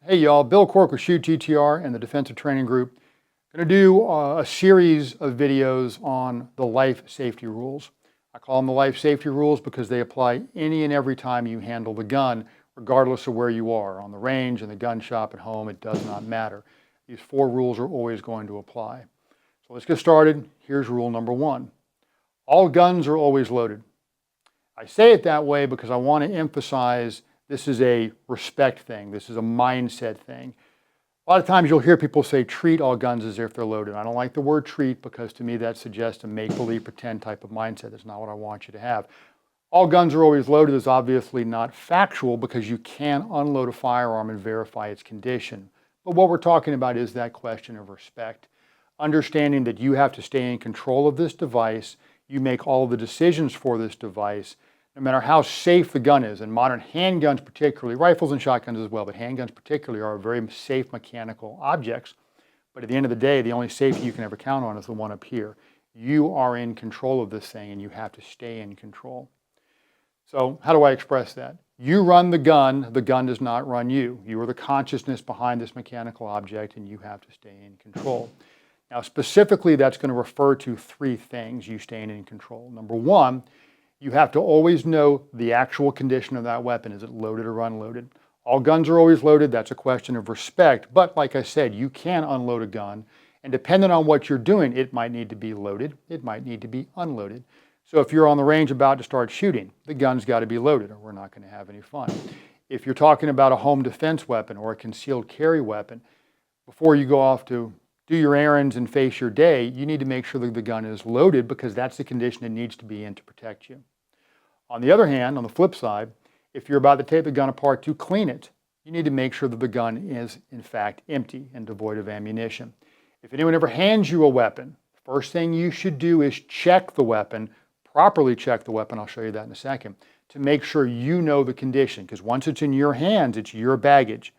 Hey y'all, Bill Quirk with Shoot GTR and the Defensive Training Group. Going to do a series of videos on the life safety rules. I call them the life safety rules because they apply any and every time you handle the gun, regardless of where you are, on the range, in the gun shop, at home, it does not matter. These 4 rules are always going to apply. So let's get started. Here's rule number 1. All guns are always loaded. I say it that way because I want to emphasize this is a respect thing. This is a mindset thing. A lot of times you'll hear people say treat all guns as if they're loaded. I don't like the word treat because to me that suggests a make-believe, pretend type of mindset. That's not what I want you to have. All guns are always loaded is obviously not factual because you can unload a firearm and verify its condition. But what we're talking about is that question of respect. Understanding that you have to stay in control of this device. You make all of the decisions for this device. No matter how safe the gun is, and modern handguns particularly, rifles and shotguns as well, but handguns particularly are very safe mechanical objects. But at the end of the day, the only safety you can ever count on is the one up here. You are in control of this thing and you have to stay in control. So how do I express that? You run the gun does not run you. You are the consciousness behind this mechanical object and you have to stay in control. Now specifically that's going to refer to 3 things you staying in control. Number 1, you have to always know the actual condition of that weapon. Is it loaded or unloaded? All guns are always loaded. That's a question of respect. But like I said, you can unload a gun. And depending on what you're doing, it might need to be loaded. It might need to be unloaded. So if you're on the range about to start shooting, the gun's got to be loaded or we're not going to have any fun. If you're talking about a home defense weapon or a concealed carry weapon, before you go off to do your errands and face your day, you need to make sure that the gun is loaded because that's the condition it needs to be in to protect you. On the other hand, on the flip side, if you're about to take the gun apart to clean it, you need to make sure that the gun is in fact empty and devoid of ammunition. If anyone ever hands you a weapon, the first thing you should do is check the weapon, properly check the weapon, I'll show you that in a second, to make sure you know the condition, because once it's in your hands, it's your baggage.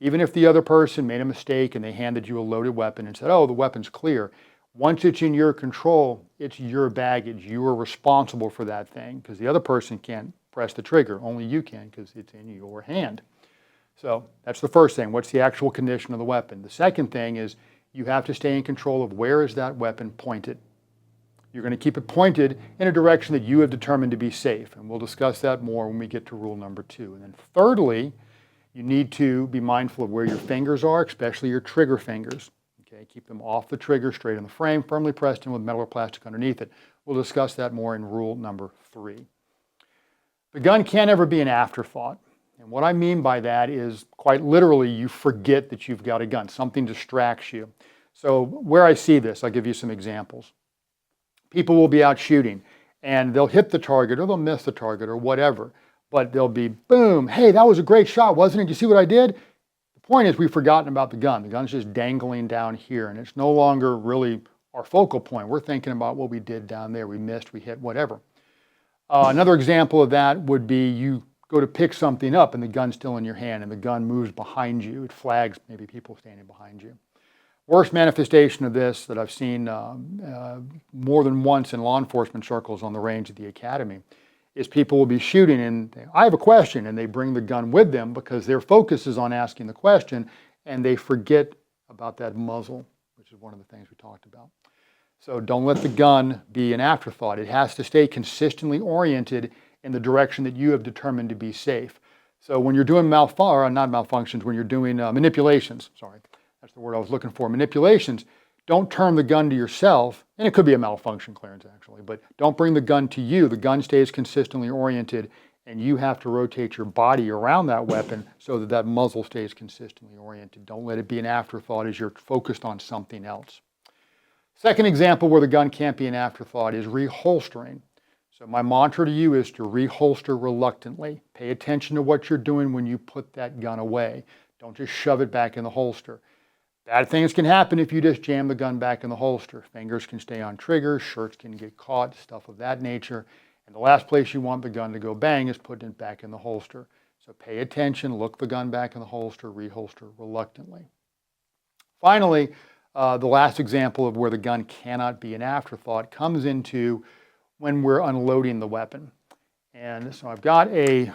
Even if the other person made a mistake and they handed you a loaded weapon and said, oh, the weapon's clear, once it's in your control, it's your baggage. You are responsible for that thing because the other person can't press the trigger. Only you can because it's in your hand. So that's the first thing. What's the actual condition of the weapon? The second thing is you have to stay in control of where is that weapon pointed. You're going to keep it pointed in a direction that you have determined to be safe. And we'll discuss that more when we get to rule number 2. And then thirdly, you need to be mindful of where your fingers are, especially your trigger fingers. Okay, keep them off the trigger, straight in the frame, firmly pressed in with metal or plastic underneath it. We'll discuss that more in rule number 3. The gun can't ever be an afterthought. And what I mean by that is quite literally you forget that you've got a gun. Something distracts you. So where I see this, I'll give you some examples. People will be out shooting and they'll hit the target or they'll miss the target or whatever. But they'll be, boom, hey, that was a great shot, wasn't it? You see what I did? The point is we've forgotten about the gun. The gun's just dangling down here and it's no longer really our focal point. We're thinking about what we did down there. We missed, we hit, whatever. Another example of that would be you go to pick something up and the gun's still in your hand and the gun moves behind you. It flags maybe people standing behind you. Worst manifestation of this that I've seen more than once in law enforcement circles on the range at the academy is people will be shooting and I have a question and they bring the gun with them because their focus is on asking the question and they forget about that muzzle, which is one of the things we talked about. So don't let the gun be an afterthought. It has to stay consistently oriented in the direction that you have determined to be safe. So when you're doing when you're doing manipulations, sorry, that's the word I was looking for, manipulations, don't turn the gun to yourself, and it could be a malfunction clearance actually, but don't bring the gun to you. The gun stays consistently oriented and you have to rotate your body around that weapon so that that muzzle stays consistently oriented. Don't let it be an afterthought as you're focused on something else. Second example where the gun can't be an afterthought is reholstering. So my mantra to you is to reholster reluctantly. Pay attention to what you're doing when you put that gun away. Don't just shove it back in the holster. Bad things can happen if you just jam the gun back in the holster. Fingers can stay on triggers, shirts can get caught, stuff of that nature. And the last place you want the gun to go bang is putting it back in the holster. So pay attention, look the gun back in the holster, reholster reluctantly. Finally, the last example of where the gun cannot be an afterthought comes into when we're unloading the weapon. And so I've got a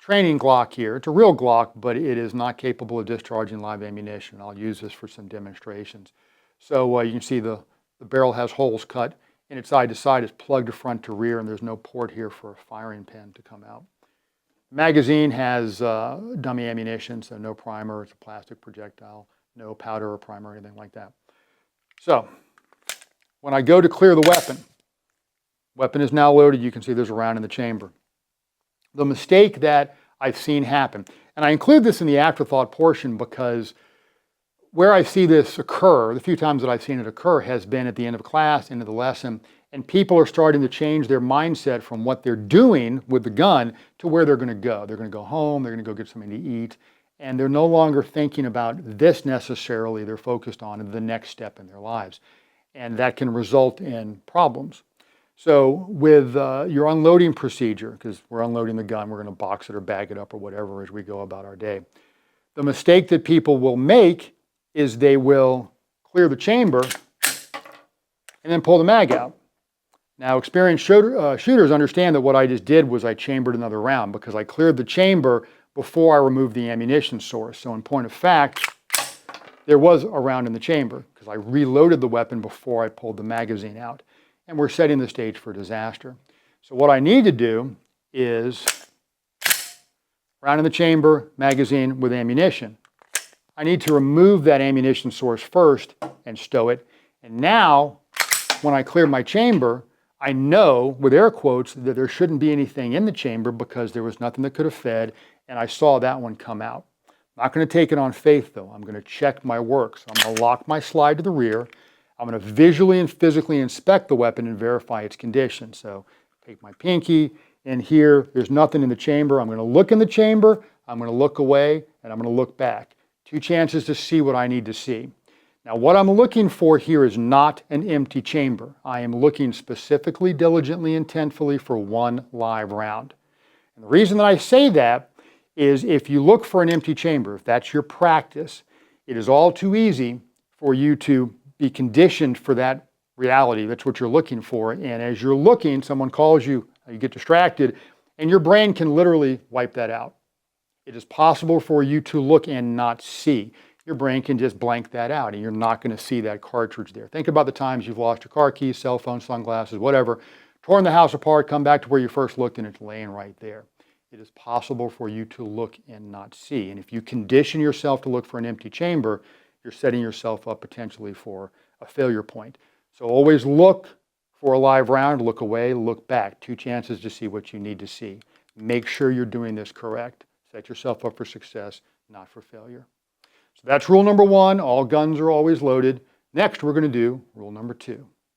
training Glock here. It's a real Glock, but it is not capable of discharging live ammunition. I'll use this for some demonstrations. So you can see the barrel has holes cut, and it's side to side. It's plugged to front to rear, and there's no port here for a firing pin to come out. Magazine has dummy ammunition, so no primer. It's a plastic projectile, no powder or primer or anything like that. So when I go to clear the weapon is now loaded. You can see there's a round in the chamber. The mistake that I've seen happen, and I include this in the afterthought portion because where I see this occur, the few times that I've seen it occur, has been at the end of class, end of the lesson, and people are starting to change their mindset from what they're doing with the gun to where they're going to go. They're going to go home, they're going to go get something to eat, and they're no longer thinking about this necessarily. They're focused on the next step in their lives, and that can result in problems. So with your unloading procedure, because we're unloading the gun, we're going to box it or bag it up or whatever as we go about our day. The mistake that people will make is they will clear the chamber and then pull the mag out. Now, experienced shooters understand that what I just did was I chambered another round because I cleared the chamber before I removed the ammunition source. So in point of fact, there was a round in the chamber because I reloaded the weapon before I pulled the magazine out. And we're setting the stage for disaster. So what I need to do is round in the chamber, magazine with ammunition. I need to remove that ammunition source first and stow it. And now, when I clear my chamber, I know, with air quotes, that there shouldn't be anything in the chamber because there was nothing that could have fed, and I saw that one come out. I'm not going to take it on faith, though. I'm going to check my work. So I'm going to lock my slide to the rear. I'm going to visually and physically inspect the weapon and verify its condition. So take my pinky, and here, there's nothing in the chamber. I'm going to look in the chamber, I'm going to look away, and I'm going to look back. 2 chances to see what I need to see. Now, what I'm looking for here is not an empty chamber. I am looking specifically, diligently, intentfully for one live round. And the reason that I say that is if you look for an empty chamber, if that's your practice, it is all too easy for you to be conditioned for that reality. That's what you're looking for. And as you're looking, someone calls you, you get distracted, and your brain can literally wipe that out. It is possible for you to look and not see. Your brain can just blank that out, and you're not going to see that cartridge there. Think about the times you've lost your car keys, cell phone, sunglasses, whatever, torn the house apart, come back to where you first looked, and it's laying right there. It is possible for you to look and not see. And if you condition yourself to look for an empty chamber, you're setting yourself up potentially for a failure point. So always look for a live round, look away, look back. 2 chances to see what you need to see. Make sure you're doing this correct. Set yourself up for success, not for failure. So that's rule number 1. All guns are always loaded. Next, we're going to do rule number 2.